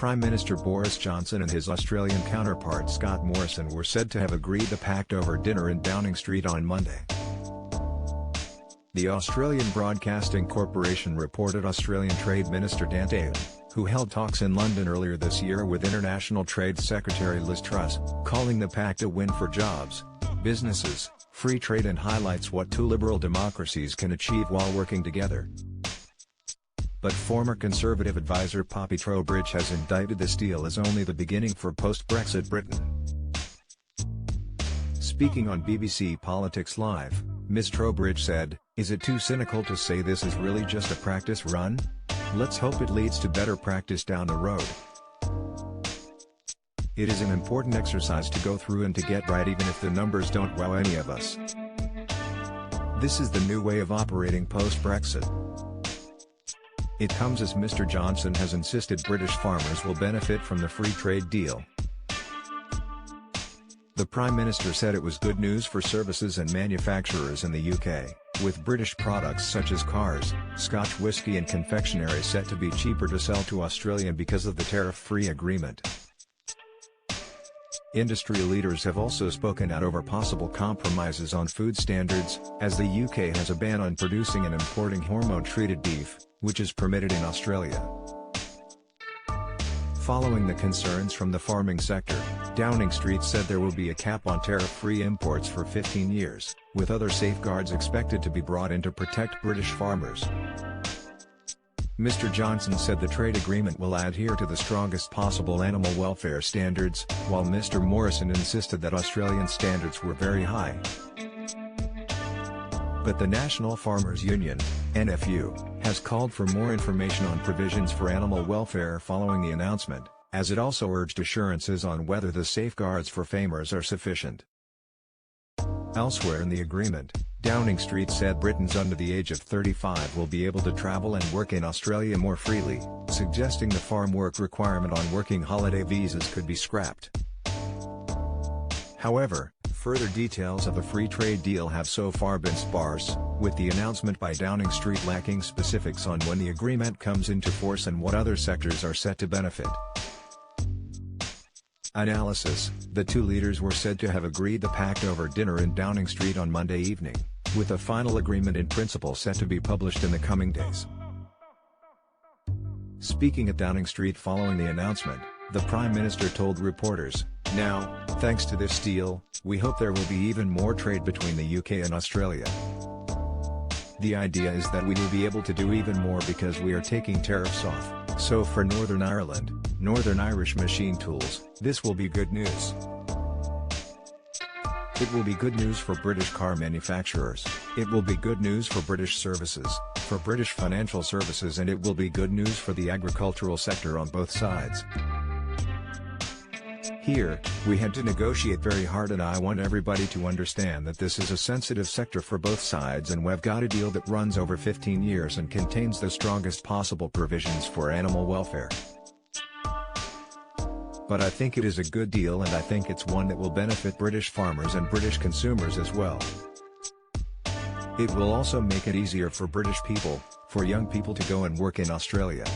Prime Minister Boris Johnson and his Australian counterpart Scott Morrison were said to have agreed the pact over dinner in Downing Street on Monday. The Australian Broadcasting Corporation reported Australian Trade Minister Dan Tehan, who held talks in London earlier this year with International Trade Secretary Liz Truss, calling the pact a win for jobs, businesses, free trade and highlights what two liberal democracies can achieve while working together. But former Conservative advisor Poppy Trowbridge has indicted this deal as only the beginning for post-Brexit Britain. Speaking on BBC Politics Live, Ms. Trowbridge said, "Is it too cynical to say this is really just a practice run? Let's hope it leads to better practice down the road. It is an important exercise to go through and to get right even if the numbers don't wow any of us. This is the new way of operating post-Brexit." It comes as Mr. Johnson has insisted British farmers will benefit from the free trade deal. The Prime Minister said it was good news for services and manufacturers in the UK, with British products such as cars, Scotch whisky and confectionery set to be cheaper to sell to Australia because of the tariff-free agreement. Industry leaders have also spoken out over possible compromises on food standards, as the UK has a ban on producing and importing hormone-treated beef, which is permitted in Australia. Following the concerns from the farming sector, Downing Street said there will be a cap on tariff-free imports for 15 years, with other safeguards expected to be brought in to protect British farmers. Mr. Johnson said the trade agreement will adhere to the strongest possible animal welfare standards, while Mr. Morrison insisted that Australian standards were very high. But the National Farmers Union, NFU, has called for more information on provisions for animal welfare following the announcement, as it also urged assurances on whether the safeguards for farmers are sufficient. Elsewhere in the agreement, Downing Street said Britons under the age of 35 will be able to travel and work in Australia more freely, suggesting the farm work requirement on working holiday visas could be scrapped. However, further details of the free trade deal have so far been sparse, with the announcement by Downing Street lacking specifics on when the agreement comes into force and what other sectors are set to benefit. Analysis: the two leaders were said to have agreed the pact over dinner in Downing Street on Monday evening, with a final agreement in principle set to be published in the coming days. Speaking at Downing Street following the announcement, the Prime Minister told reporters, "Now, thanks to this deal, we hope there will be even more trade between the UK and Australia. The idea is that we will be able to do even more because we are taking tariffs off, so for Northern Ireland, Northern Irish machine tools, this will be good news. It will be good news for British car manufacturers, it will be good news for British services, for British financial services, and it will be good news for the agricultural sector on both sides. Here, we had to negotiate very hard, and I want everybody to understand that this is a sensitive sector for both sides, and we've got a deal that runs over 15 years and contains the strongest possible provisions for animal welfare. But I think it is a good deal, and I think it's one that will benefit British farmers and British consumers as well. It will also make it easier for British people, for young people to go and work in Australia.